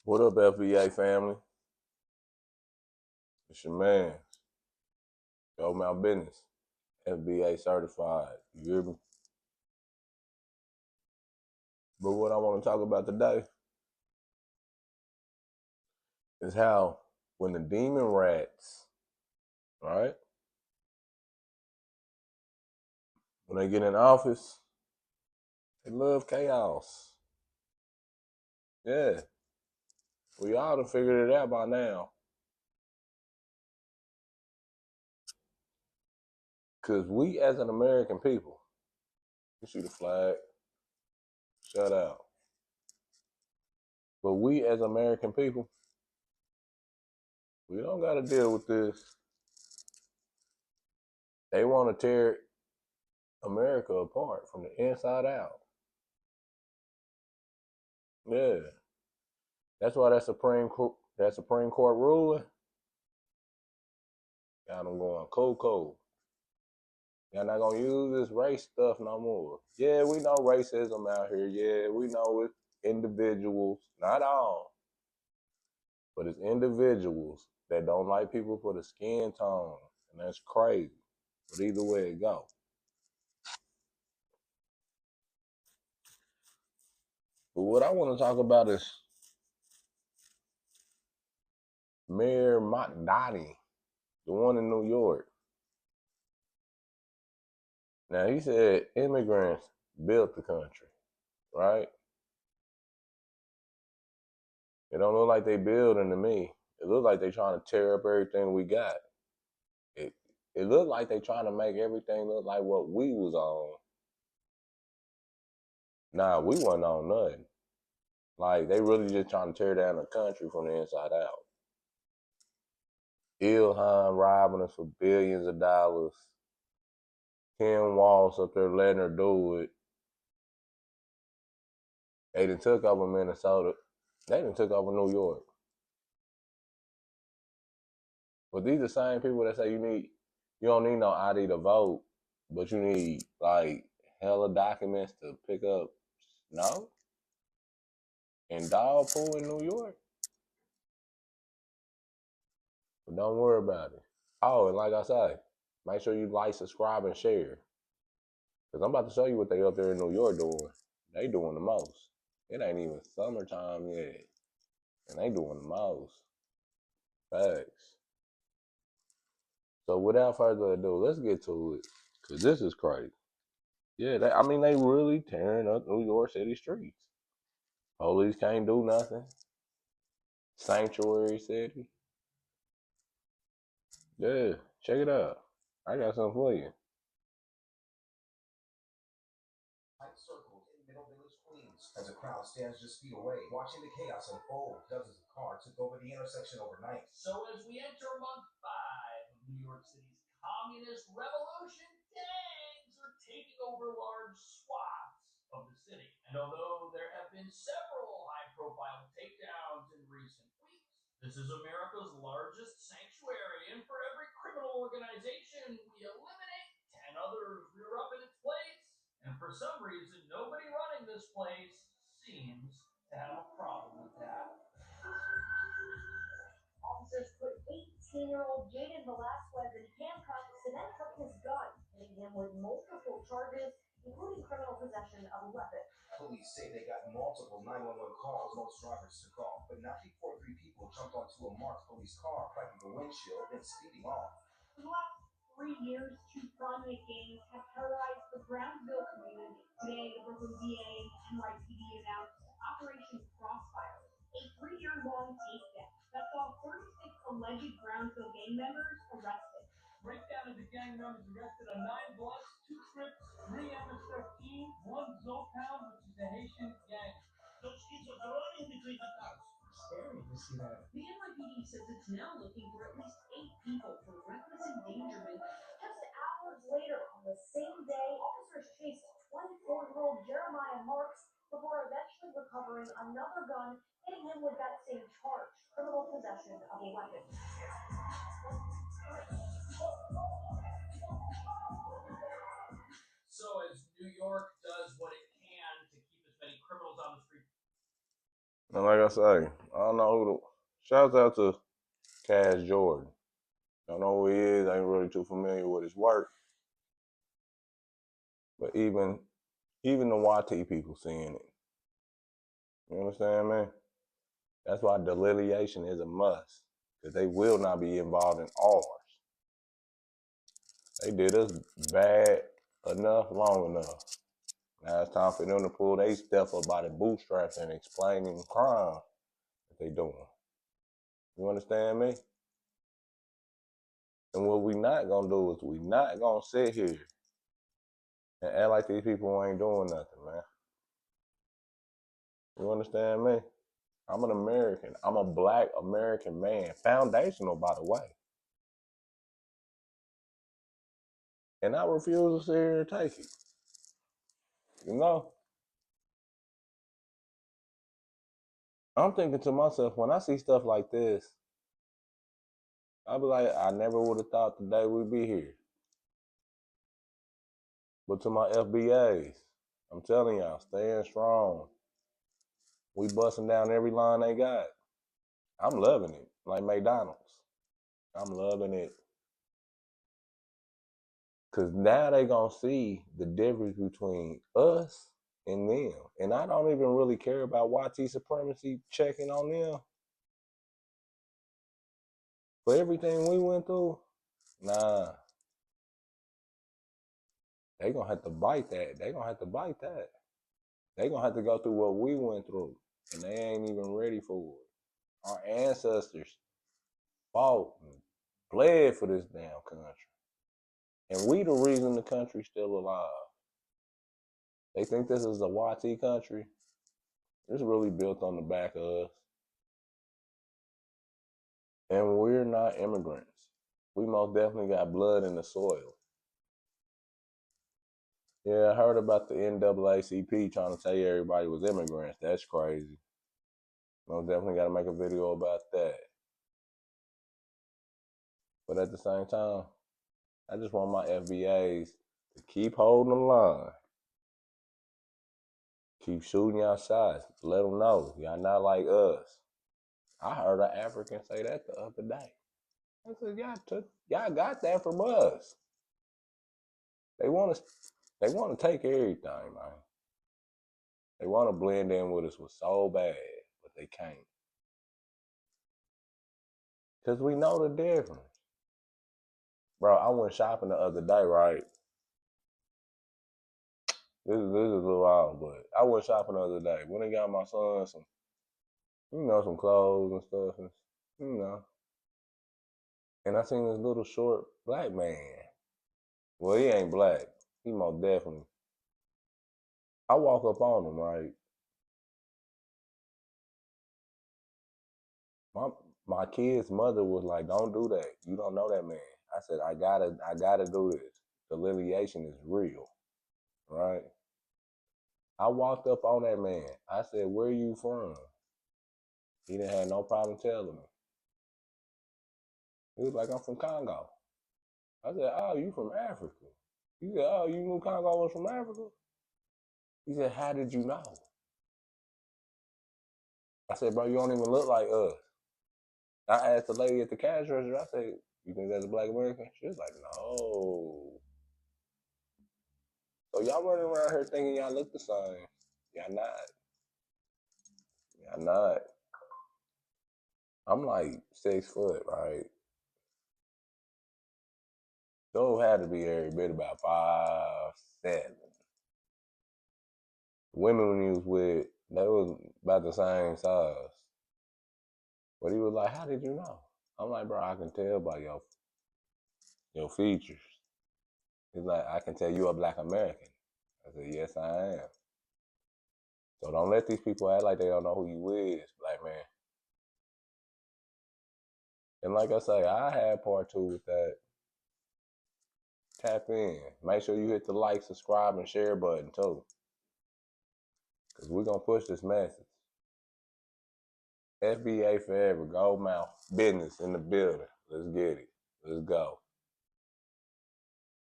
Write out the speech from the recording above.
What up, F.B.A. family? It's your man. Go my business. F.B.A. certified. You hear me? But what I want to talk about today is how when the demon rats, right, when they get in office, they love chaos. Yeah, we all done figured it out by now. Because we as an American people, you see the flag, shut out. But we as American people, we don't got to deal with this. They want to tear America apart from the inside out. Yeah, that's why that Supreme Court ruling got them going cold. Y'all not gonna use this race stuff no more. Yeah, we know racism out here. Yeah, we know it's individuals, not all, but it's individuals that don't like people for the skin tone, and that's crazy. But either way it go. But what I want to talk about is Mayor Donnie, the one in New York. Now he said immigrants built the country, right? It don't look like they building to me. It looks like they trying to tear up everything we got. It it looked like they trying to make everything look like what we was on. Nah, we wasn't on nothing. Like they really just trying to tear down the country from the inside out. Ilhan robbing us for billions of dollars. Ken Walls up there letting her do it. They done took over Minnesota. They done took over New York. But these are the same people that say you don't need no ID to vote, but you need like hella documents to pick up snow and dog poo in New York. But don't worry about it. Oh, and like I say, make sure you like, subscribe, and share. Because I'm about to show you what they up there in New York doing. They doing the most. It ain't even summertime yet. And they doing the most. Facts. So without further ado, let's get to it. Because this is crazy. Yeah, they really tearing up New York City streets. Police can't do nothing. Sanctuary city. Yeah, check it out. I got something for you. And like I say, I don't know who the shouts out to Cash Jordan. Don't know who he is, ain't really too familiar with his work. But even the YT people seeing it. You understand, man? That's why delineation is a must. Because they will not be involved in ours. They did us bad enough, long enough. Now it's time for them to pull their stuff up by the bootstraps and explaining crime that they doing. You understand me? And what we not gonna do is we not gonna sit here and act like these people ain't doing nothing, man. You understand me? I'm an American. I'm a black American man. Foundational, by the way. And I refuse to sit here and take it. You know? I'm thinking to myself, when I see stuff like this, I'll be like, I never would have thought today we'd be here. But to my F.B.A.s, I'm telling y'all, staying strong. We busting down every line they got. I'm loving it, like McDonald's. I'm loving it. Because now they going to see the difference between us and them. And I don't even really care about YT supremacy checking on them. For everything we went through, nah. They going to have to bite that. They going to have to bite that. They going to have to go through what we went through. And they ain't even ready for it. Our ancestors fought and bled for this damn country. And we the reason the country's still alive. They think this is a YT country. It's really built on the back of us. And we're not immigrants. We most definitely got blood in the soil. Yeah, I heard about the NAACP trying to tell you everybody was immigrants. That's crazy. Most definitely got to make a video about that. But at the same time, I just want my F.B.A.s to keep holding the line. Keep shooting y'all shots. Let them know y'all not like us. I heard an African say that the other day. I said, y'all got that from us. They want to take everything, man. They want to blend in with us so bad, but they can't. Because we know the difference. Bro, I went shopping the other day, right? This is a little wild, but I went shopping the other day. Went and got my son some clothes and stuff, and. And I seen this little short black man. Well, he ain't black. He most definitely. I walk up on him, right? My kid's mother was like, "Don't do that. You don't know that man." I said, I gotta do this. The lineation is real, right? I walked up on that man. I said, "Where you from?" He didn't have no problem telling me. He was like, "I'm from Congo." I said, "Oh, you from Africa?" He said, "Oh, you knew Congo was from Africa?" He said, "How did you know?" I said, "Bro, you don't even look like us." I asked the lady at the cash register, I said, "You think that's a black American?" She was like, "No." So y'all running around here thinking y'all look the same. Y'all not. Y'all not. I'm like 6 foot, right? Joe had to be every bit about 5'7". Women when he was with, they was about the same size. But he was like, "How did you know?" I'm like, "Bro, I can tell by your features." He's like, "I can tell you a black American." I said, "Yes, I am." So don't let these people act like they don't know who you is, black man. And like I say, I had part two with that. Tap in. Make sure you hit the like, subscribe, and share button too. Because we're going to push this message. F.B.A. forever. Gold mouth. Business in the building. Let's get it. Let's go.